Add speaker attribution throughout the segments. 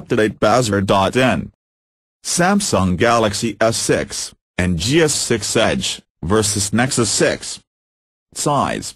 Speaker 1: uptodatebazaar.in. Samsung Galaxy S6 and GS6 Edge versus Nexus 6. Size.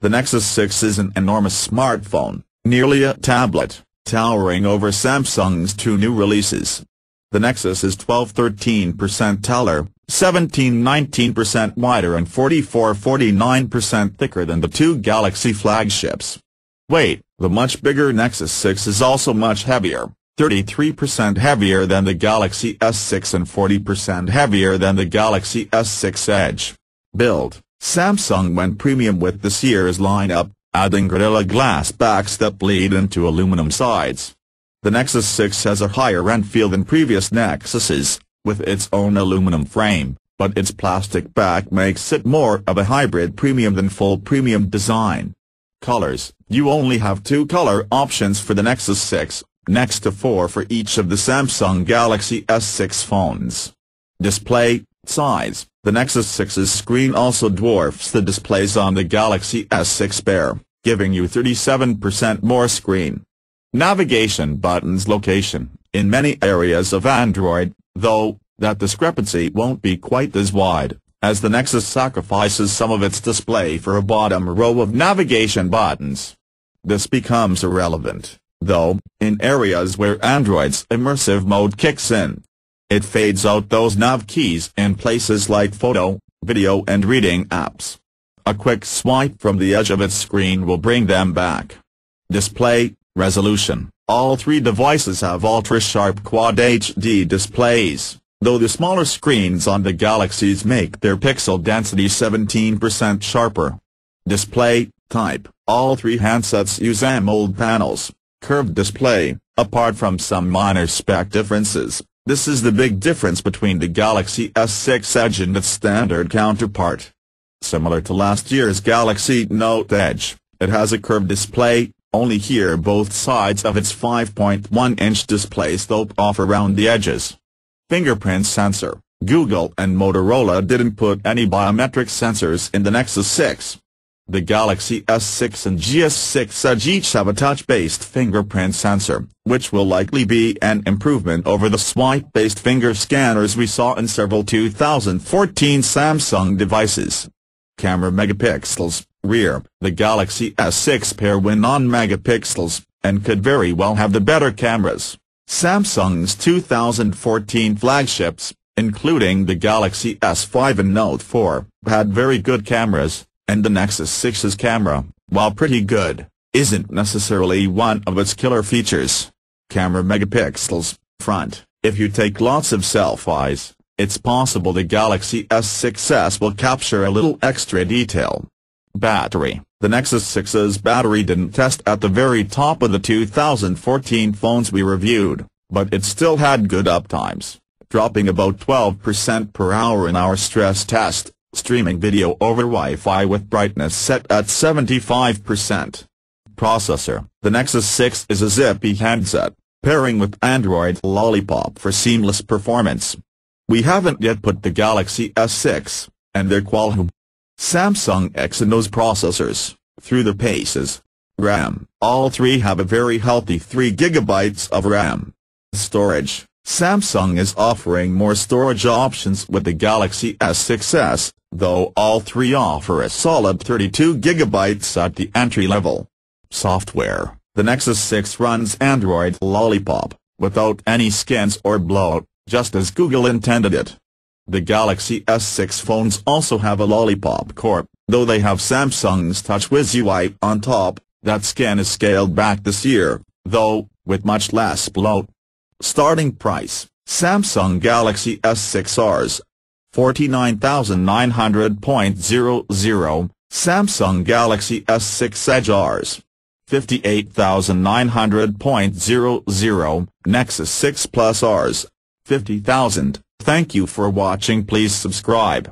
Speaker 1: The Nexus 6 is an enormous smartphone, nearly a tablet, towering over Samsung's two new releases. The Nexus is 12-13% taller, 17-19% wider and 44-49% thicker than the two Galaxy flagships. Weight. The much bigger Nexus 6 is also much heavier, 33% heavier than the Galaxy S6 and 40% heavier than the Galaxy S6 Edge. Build. Samsung went premium with this year's lineup, adding Gorilla Glass backs that bleed into aluminum sides. The Nexus 6 has a higher-end feel than previous Nexuses, with its own aluminum frame, but its plastic back makes it more of a hybrid premium than full premium design. Colors. You only have two color options for the Nexus 6, next to 4 for each of the Samsung Galaxy S6 phones. Display. Size. The Nexus 6's screen also dwarfs the displays on the Galaxy S6 pair, giving you 37% more screen. Navigation buttons. Location. In many areas of Android, though, that discrepancy won't be quite as wide, as the Nexus sacrifices some of its display for a bottom row of navigation buttons. This becomes irrelevant, though, in areas where Android's immersive mode kicks in. It fades out those nav keys in places like photo, video and reading apps. A quick swipe from the edge of its screen will bring them back. Display. Resolution. All three devices have ultra-sharp Quad HD displays, though the smaller screens on the Galaxies make their pixel density 17% sharper. Display type. All three handsets use AMOLED panels, curved display. Apart from some minor spec differences, this is the big difference between the Galaxy S6 Edge and its standard counterpart. Similar to last year's Galaxy Note Edge, it has a curved display, only here both sides of its 5.1-inch display slope off around the edges. Fingerprint sensor. Google and Motorola didn't put any biometric sensors in the Nexus 6. The Galaxy S6 and GS6 Edge each have a touch-based fingerprint sensor, which will likely be an improvement over the swipe-based finger scanners we saw in several 2014 Samsung devices. Camera megapixels. Rear. The Galaxy S6 pair win on megapixels, and could very well have the better cameras. Samsung's 2014 flagships, including the Galaxy S5 and Note 4, had very good cameras, and the Nexus 6's camera, while pretty good, isn't necessarily one of its killer features. Camera megapixels. Front. If you take lots of selfies, it's possible the Galaxy S6s will capture a little extra detail. Battery. The Nexus 6's battery didn't test at the very top of the 2014 phones we reviewed, but it still had good uptimes, dropping about 12% per hour in our stress test, streaming video over Wi-Fi with brightness set at 75%. Processor. The Nexus 6 is a zippy handset, pairing with Android Lollipop for seamless performance. We haven't yet put the Galaxy S6, and their Qualcomm Samsung Exynos processors, through the paces. RAM. All three have a very healthy 3 GB of RAM. Storage. Samsung is offering more storage options with the Galaxy S6s, though all three offer a solid 32 GB at the entry level. Software. The Nexus 6 runs Android Lollipop, without any skins or bloat, just as Google intended it. The Galaxy S6 phones also have a Lollipop core, though they have Samsung's TouchWiz UI on top. That skin is scaled back this year, though, with much less bloat. Starting price. Samsung Galaxy S6 Rs. 49,900.00, Samsung Galaxy S6 Edge Rs. 58,900.00, Nexus 6 Plus Rs. 50,000. Thank you for watching. Please subscribe.